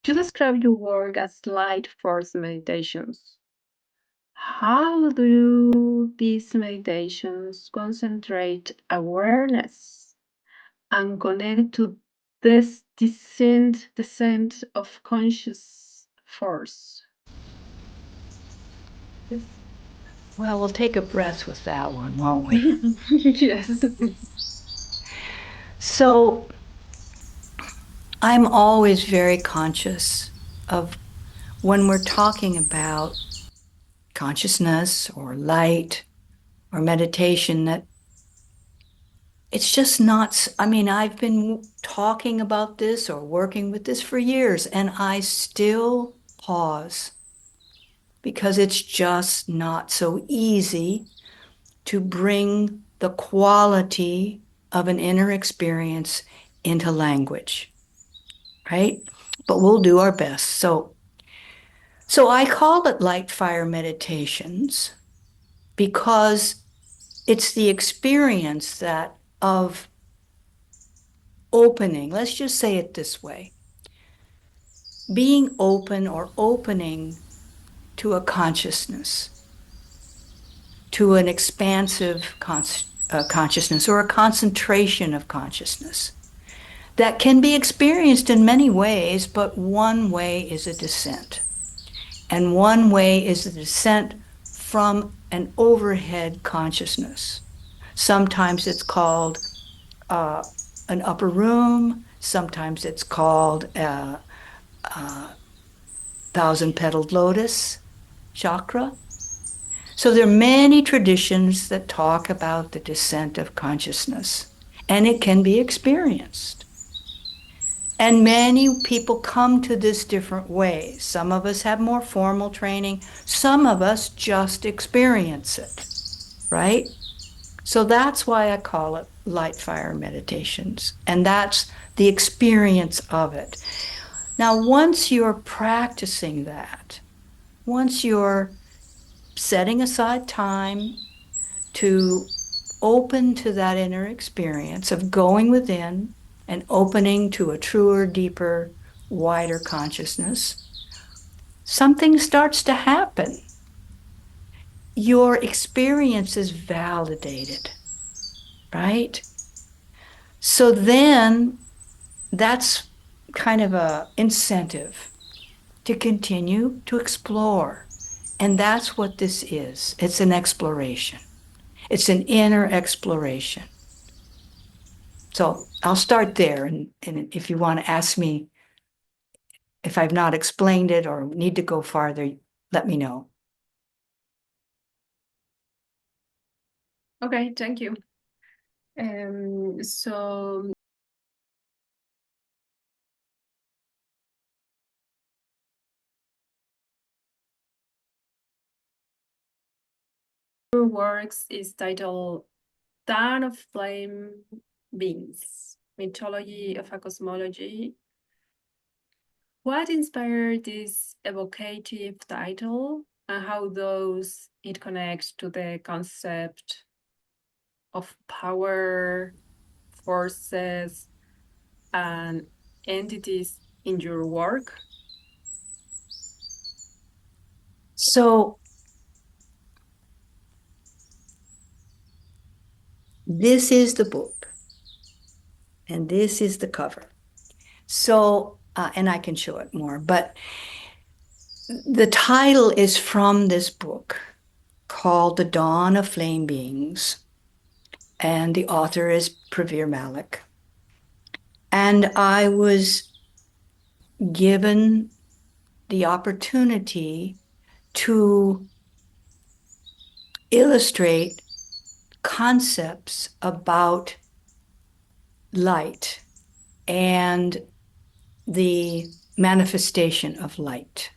You describe your work as light force meditations. How do these meditations concentrate awareness and connect to this descent of conscious force? Well, we'll take a breath with that one, won't we? Yes. So I'm always very conscious of when we're talking about consciousness or light or meditation that it's just not, I mean, I've been talking about this or working with this for years, and I still pause because it's just not so easy to bring the quality of an inner experience into language, right? But we'll do our best. So I call it light fire meditations because it's the experience that of opening, let's just say it this way, being open or opening to a consciousness, to an expansive consciousness or a concentration of consciousness that can be experienced in many ways, but one way is a descent. And one way is a descent from an overhead consciousness. Sometimes it's called an upper room, sometimes it's called a thousand-petaled lotus chakra. So there are many traditions that talk about the descent of consciousness, and it can be experienced. And many people come to this different ways. Some of us have more formal training, some of us just experience it, right? So that's why I call it light fire meditations, and that's the experience of it. Now, once you're practicing that, once you're setting aside time to open to that inner experience of going within and opening to a truer, deeper, wider consciousness, something starts to happen. Your experience is validated, right? So then that's kind of an incentive to continue to explore. And that's what this is. It's an exploration. It's an inner exploration. So I'll start there. And if you want to ask me if I've not explained it or need to go farther, let me know. Okay, thank you. So your works is titled Dawn of Flame Beings, Mythology of a Cosmology. What inspired this evocative title, and how does it connect to the concept of power, forces, and entities in your work? So this is the book, and this is the cover. So, and I can show it more, but the title is from this book called The Dawn of Flame Beings, and the author is Pravir Malik. And I was given the opportunity to illustrate concepts about light and the manifestation of light.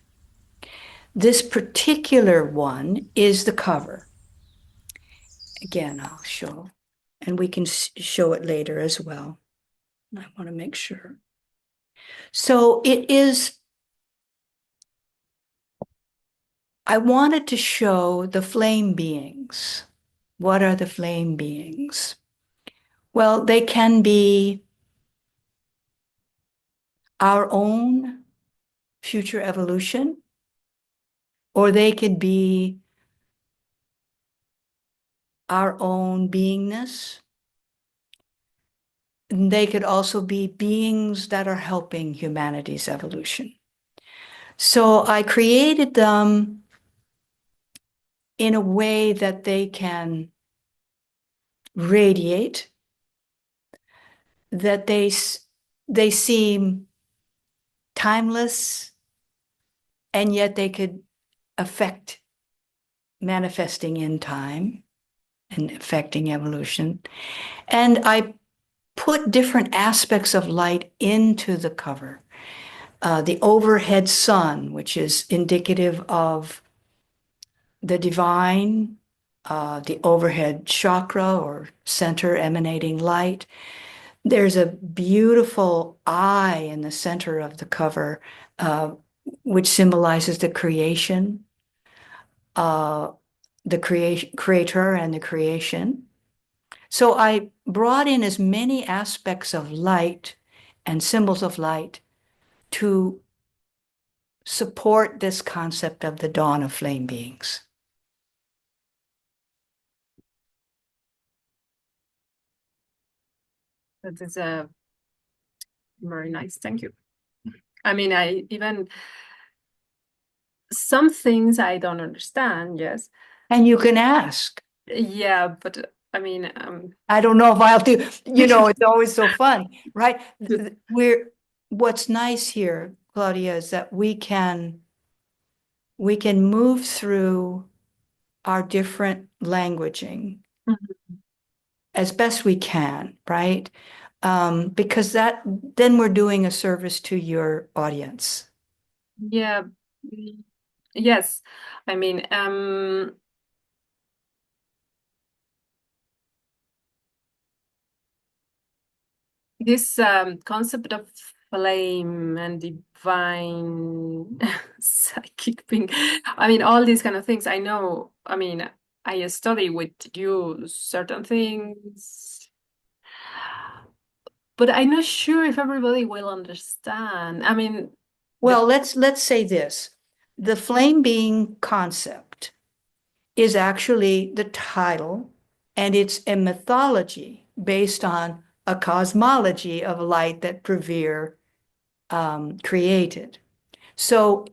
This particular one is the cover. Again, I'll show, and we can show it later as well. I want to make sure. So it is, I wanted to show the flame beings. What are the flame beings? Well, they can be our own future evolution, or they could be our own beingness. They could also be beings that are helping humanity's evolution. So I created them in a way that they can radiate, that they seem timeless, and yet they could affect manifesting in time and affecting evolution. And I put different aspects of light into the cover. The overhead sun, which is indicative of the divine, the overhead chakra or center emanating light. There's a beautiful eye in the center of the cover, which symbolizes the creation, uh, the creator and the creation. So I brought in as many aspects of light and symbols of light to support this concept of the dawn of flame beings. That is a very nice. Thank you. I mean, I even some things I don't understand. Yes. And you can ask. Yeah, but I mean, I don't know if I'll do, it's always so fun, right? What's nice here, Claudia, is that we can move through our different languaging as best we can, right? Because then we're doing a service to your audience. yeah, yes. I mean, this concept of flame and divine psychic being, I mean, all these kind of things. I know. I mean, I study with you certain things, but I'm not sure if everybody will understand. I mean, Well, let's say this. The flame being concept is actually the title, and it's a mythology based on a cosmology of light that Previer created. So,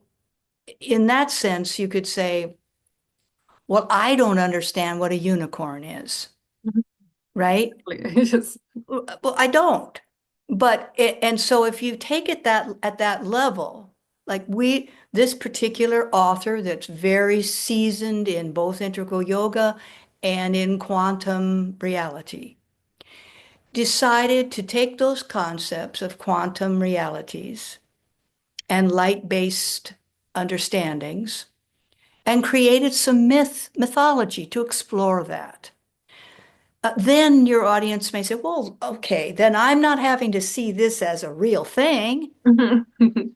in that sense, you could say, well, I don't understand what a unicorn is, right? yes. Well, I don't. And so if you take it that at that level, like this particular author that's very seasoned in both integral yoga and in quantum reality, decided to take those concepts of quantum realities and light-based understandings and created some mythology to explore that. Then your audience may say, well, okay, then I'm not having to see this as a real thing.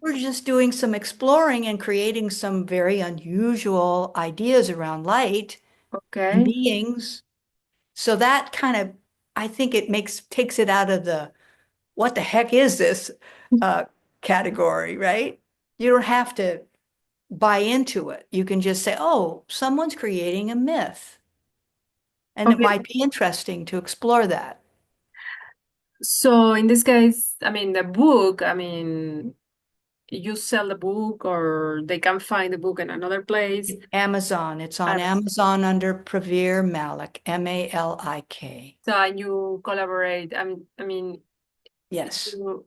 We're just doing some exploring and creating some very unusual ideas around light and Okay. beings. So that kind of, I think it takes it out of the what the heck is this uh, category, right? You don't have to buy into it. You can just say, oh, someone's creating a myth. And it Okay. might be interesting to explore that. So in this case, I mean, the book, I mean, you sell the book or they can find the book in another place. Amazon. It's on And Amazon under Praveer Malik, Malik. so you collaborate. I mean, Yes. you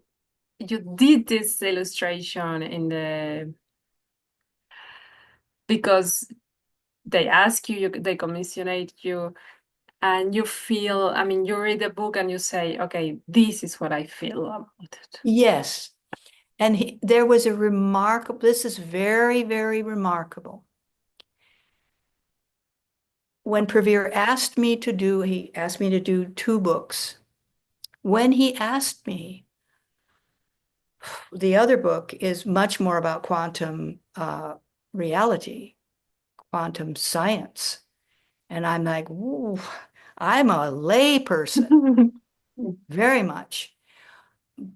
you did this illustration in the because they ask you, they commissionate you, and you feel, I mean, you read the book and you say, okay, this is what I feel about it. Yes. And there was this is very, very remarkable. When Praveer he asked me to do 2 books. When he asked me, the other book is much more about quantum reality, quantum science. And I'm like, ooh, I'm a lay person, very much.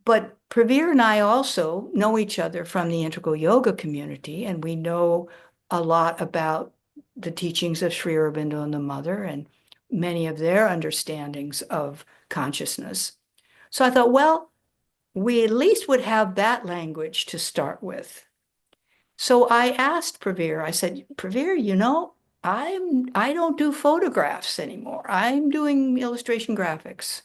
but Pravir and I also know each other from the integral yoga community, and we know a lot about the teachings of Sri Aurobindo and the Mother and many of their understandings of consciousness. So I thought, well, we at least would have that language to start with. So I asked Pravir, I said, Pravir, I don't do photographs anymore. I'm doing illustration graphics.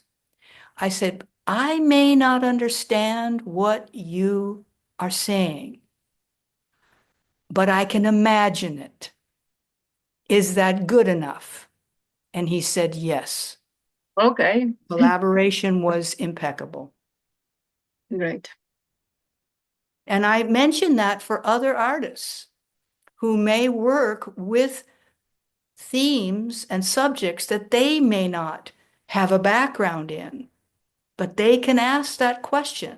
I said, I may not understand what you are saying, but I can imagine it. Is that good enough? And he said, yes. Okay, Collaboration was impeccable. great. And I mentioned that for other artists who may work with themes and subjects that they may not have a background in, but they can ask that question.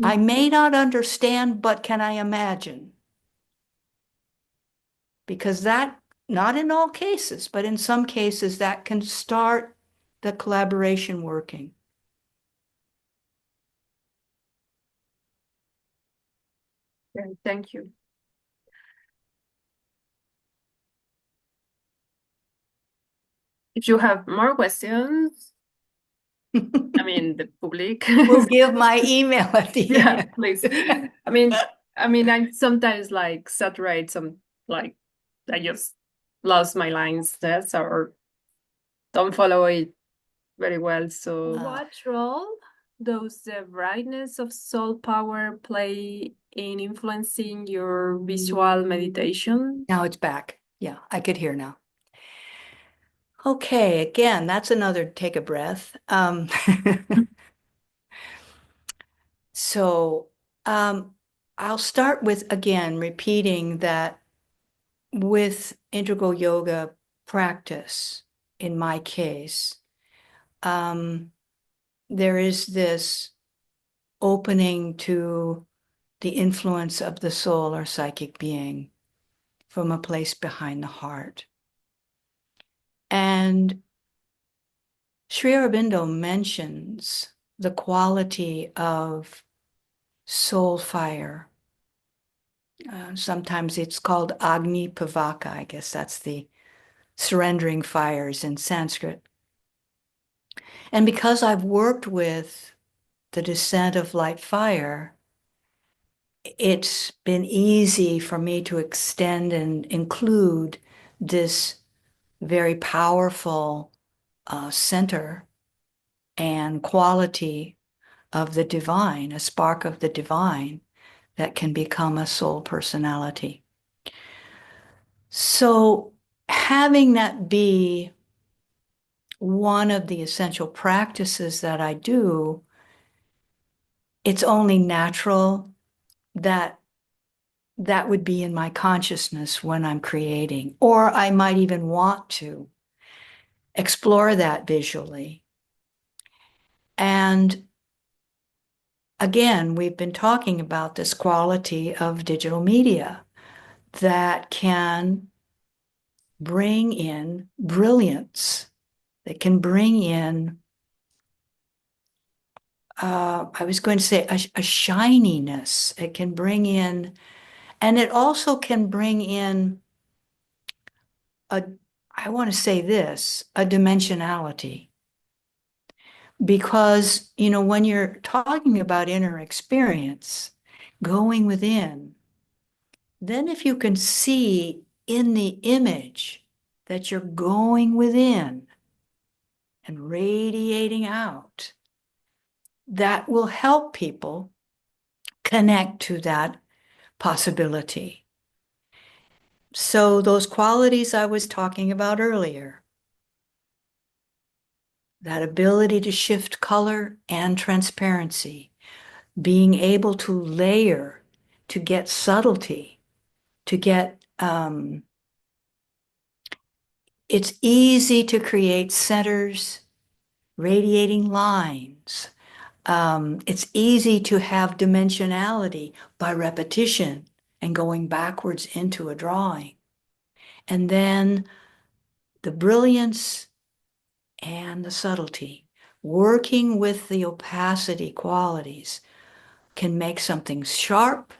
I may not understand, but can I imagine? Because that, not in all cases, but in some cases, that can start the collaboration working. Okay, thank you. If you have more questions, I mean the public. We'll give my email at the Yeah, end. please. I mean, I sometimes like saturate some, like I just lost my lines there, so, or don't follow it very well. So, what role does the brightness of soul power play in influencing your visual meditation? Now it's back. Yeah, I could hear now. Okay, again, that's another take a breath. So I'll start with, again, repeating that with integral yoga practice, in my case, there is this opening to the influence of the soul or psychic being from a place behind the heart. And Sri Aurobindo mentions the quality of soul fire. Sometimes it's called Agni Pavaka. I guess that's the surrendering fires in Sanskrit. And because I've worked with the descent of light fire, it's been easy for me to extend and include this very powerful center and quality of the divine, a spark of the divine that can become a soul personality. So having that be one of the essential practices that I do, it's only natural that that would be in my consciousness when I'm creating, or I might even want to explore that visually. And again, we've been talking about this quality of digital media that can bring in brilliance, that can bring in, I was going to say, a shininess. It can bring in, and it also can bring in I want to say this, a dimensionality. Because, when you're talking about inner experience, going within, then if you can see in the image that you're going within and radiating out, that will help people connect to that possibility. So those qualities I was talking about earlier, that ability to shift color and transparency, being able to layer, to get subtlety, to get, it's easy to create centers, radiating lines. It's easy to have dimensionality by repetition and going backwards into a drawing. And then the brilliance and the subtlety working with the opacity qualities can make something sharp,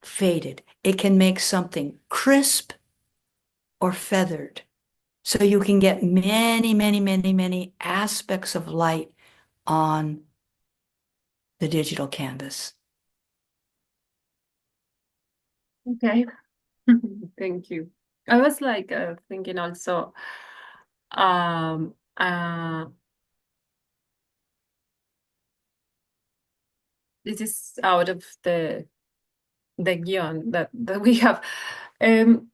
faded. It can make something crisp or feathered. So you can get many, many, many, many aspects of light on the digital canvas. Okay. Thank you. I was like thinking also, um, uh, this is out of the guion that we have. Um,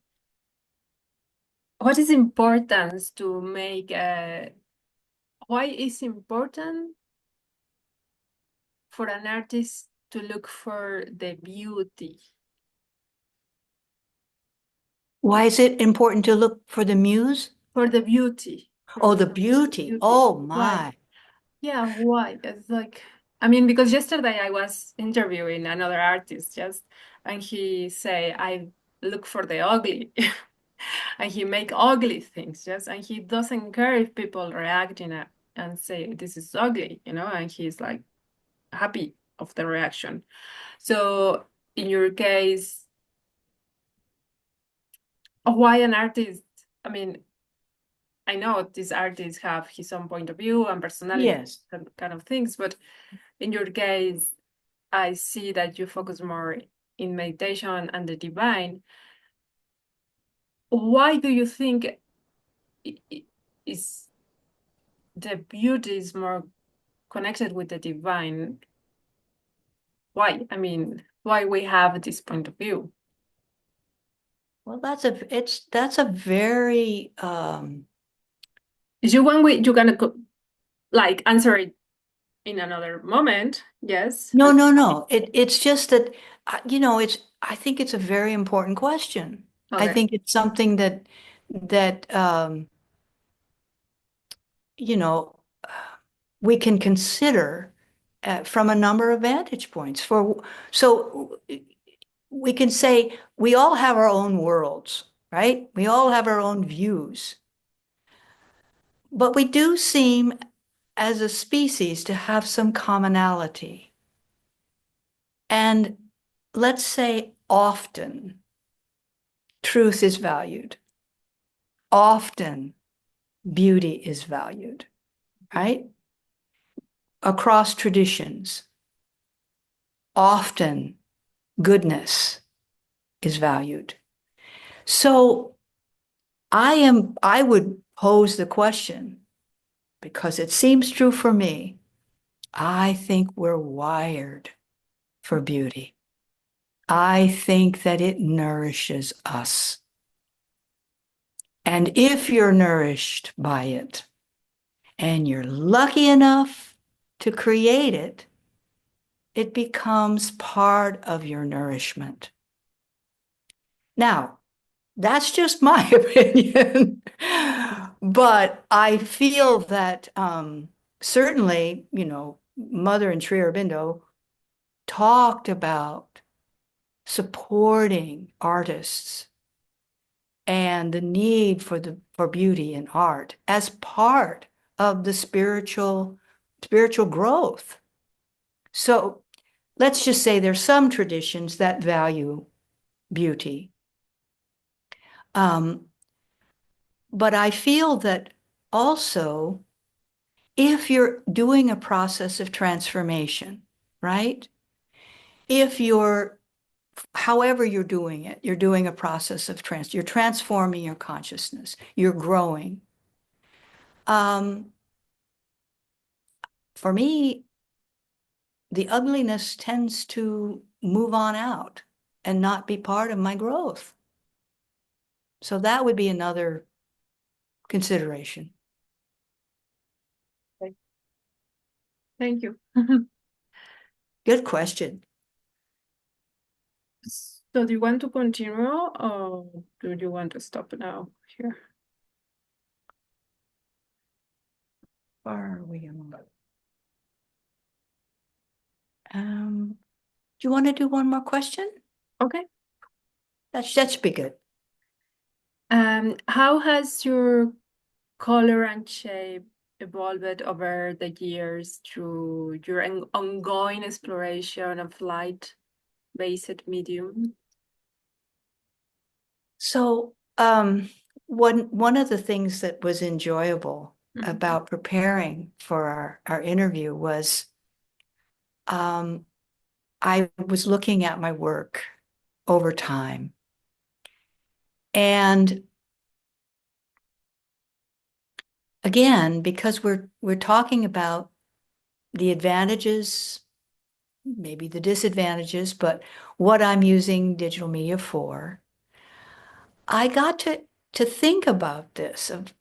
what is importance to make? Why is important for an artist to look for the beauty? Why is it important to look for the muse? For the beauty. For Oh, the the beauty. beauty. Oh Why? my. Yeah, why? It's like, I mean, because yesterday I was interviewing another artist just, and he say, I look for the ugly. And he make ugly things just, and he doesn't care if people reacting and say this is ugly, and he's like happy of the reaction. So in your case, why an artist? I mean, I know these artists have his own point of view and personality Yes. and kind of things, but in your case, I see that you focus more in meditation and the divine. Why do you think is the beauty is more connected with the divine? Why? I mean, why we have this point of view? Well, that's a very If you want, you can like answer it in another moment. Yes. no, no, no. It's just that I think it's a very important question. I Okay. think it's something that you know we can consider from a number of vantage points. So we can say we all have our own worlds, right? We all have our own views, but we do seem as a species to have some commonality. And let's say often truth is valued, often beauty is valued, right? Across traditions, often goodness is valued. So I would pose the question because it seems true for me. I think we're wired for beauty. I think that it nourishes us. And if you're nourished by it and you're lucky enough to create it, it becomes part of your nourishment. Now, that's just my opinion. But I feel that certainly, Mother and Sri Aurobindo talked about supporting artists and the need for beauty in art as part of the spiritual growth. So let's just say there's some traditions that value beauty. Um, but I feel that also if you're doing a process of transformation, right? If you're, however you're doing it, you're doing a process of you're transforming your consciousness, you're growing. Um, for me, the ugliness tends to move on out and not be part of my growth. So that would be another consideration. Okay. Thank you. Good question. So do you want to continue or do you want to stop now here? Where are we on? Do you want to do one more question? Okay. That should be good. How has your color and shape evolved over the years through your ongoing exploration of light-based medium? So, one of the things that was enjoyable Mhm. about preparing for our interview was I was looking at my work over time. And again, because we're talking about the advantages, maybe the disadvantages, but what I'm using digital media for, I got to think about this of,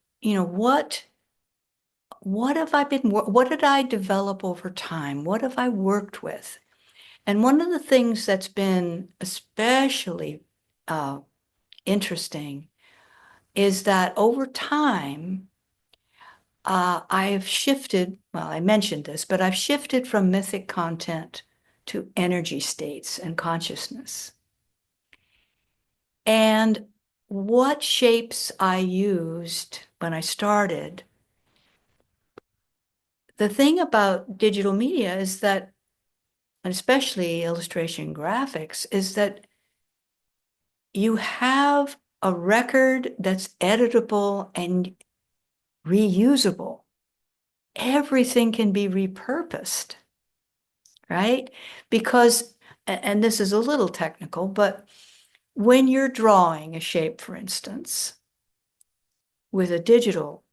what have I been, what did I develop over time? What have I worked with? And one of the things that's been especially uh, interesting is that over time, I've shifted, well, I mentioned this, but I've shifted from mythic content to energy states and consciousness. And what shapes I used when I started, the thing about digital media is that, especially illustration graphics, is that you have a record that's editable and reusable. Everything can be repurposed, right? Because, and this is a little technical, but when you're drawing a shape, for instance, with a digital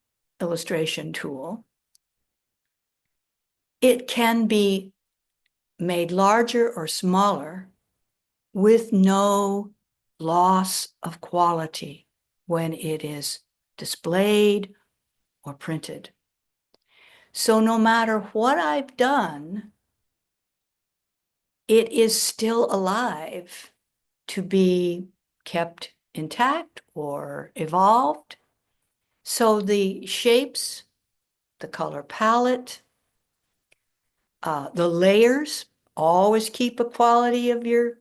illustration tool, it can be made larger or smaller with no loss of quality when it is displayed or printed. So no matter what I've done, it is still alive to be kept intact or evolved. So the shapes, the color palette, the layers, always keep a quality of your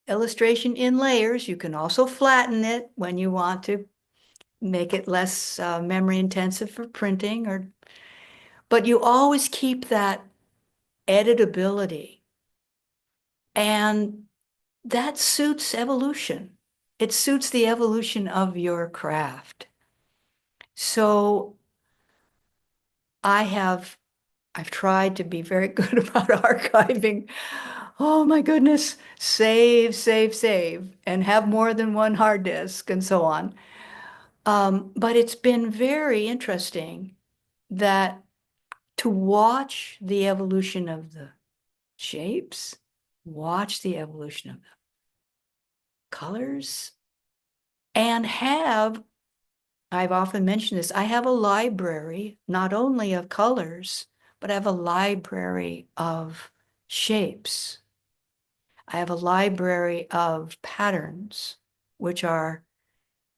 illustration in layers. You can also flatten it when you want to make it less memory intensive for printing, but you always keep that editability. And that suits evolution. It suits the evolution of your craft. So I've tried to be very good about archiving. Oh my goodness, save, save, save, and have more than one hard disk and so on. But it's been very interesting that to watch the evolution of the shapes, watch the evolution of the colors, and I've often mentioned this, I have a library, not only of colors, but I have a library of shapes. I have a library of patterns, which are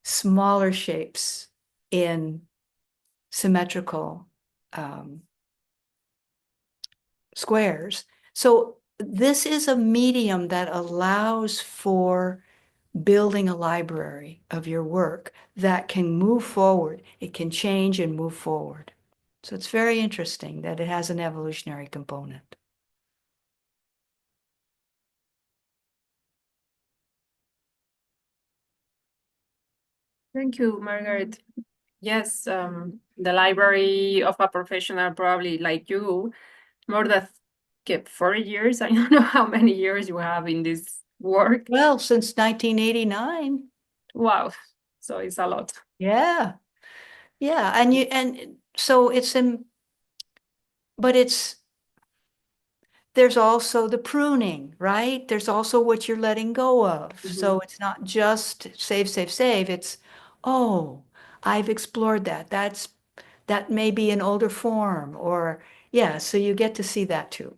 smaller shapes in symmetrical um, squares. So this is a medium that allows for building a library of your work that can move forward. It can change and move forward. So it's very interesting that it has an evolutionary component. Thank you, Margaret. Yes, the library of a professional, probably like you, more than 4 years. I don't know how many years you have in this work. Well, since 1989, Wow, so it's a lot. yeah, yeah, and so but there's also the pruning, right? There's also what you're letting go of. So Mhm. it's not just save, save, save. It's, oh, I've explored that. That may be an older form or yeah, so you get to see that too.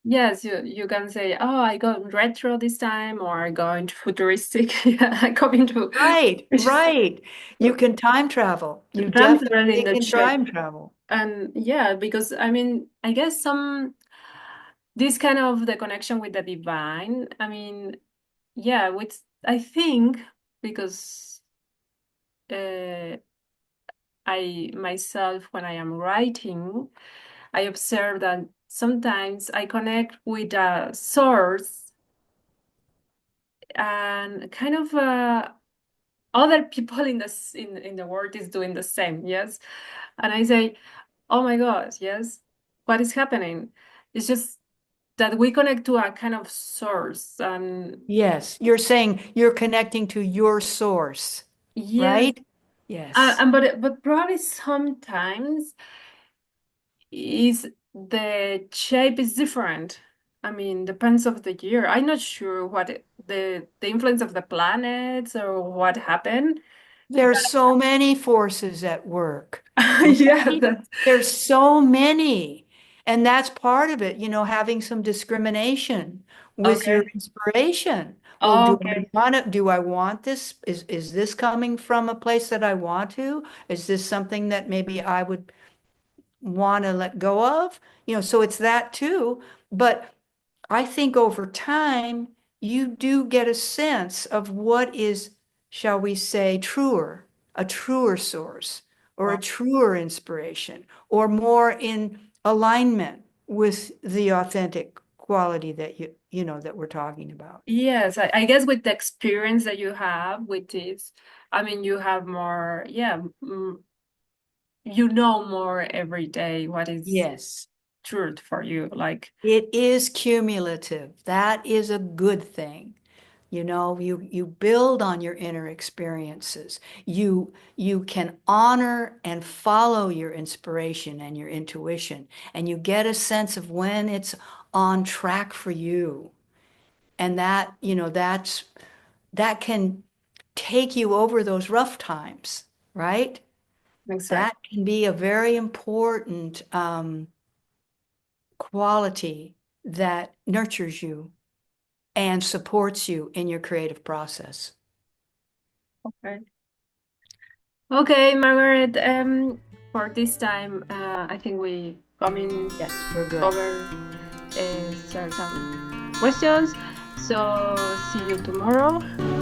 Yes, you can say, oh, I go retro this time, or I go into futuristic. Yeah, I go into Right, right. You can time travel. You transfer in definitely the can shape. time travel. And yeah, because I mean, I guess this kind of the connection with the divine. I mean, yeah, which I think because uh, I myself, when I am writing, I observe that sometimes I connect with a source and kind of other people in the world is doing the same, yes. And I say, oh my gosh, yes, what is happening? It's just that we connect to a kind of source, and Yes, you're saying you're connecting to your source, yes, right? Yes. and but probably sometimes is the shape is different. I mean, depends of the year. I'm not sure what the influence of the planets or what happened. There's so many forces at work, Yeah, right? that's There's so many. And that's part of it, having some discrimination with your okay. inspiration. Well, Oh, okay. do I want this? Is this coming from a place that I want to? Is this something that maybe I would want to let go of? So it's that too. But I think over time, you do get a sense of what is, shall we say, a truer source, or a Wow. truer inspiration, or more in alignment with the authentic quality that that we're talking about. Yes, I guess with the experience that you have with this, I mean, you have more, yeah, you know more every day what is Yes. truth for you. Like, It is cumulative. That is a good thing. You build on your inner experiences. You can honor and follow your inspiration and your intuition, and you get a sense of when it's on track for you. And that can take you over those rough times, right? exactly. That can be a very important quality that nurtures you and supports you in your creative process. Okay. Okay, Margaret, for this time, I think we coming Yes, we're good. over some questions. So see you tomorrow.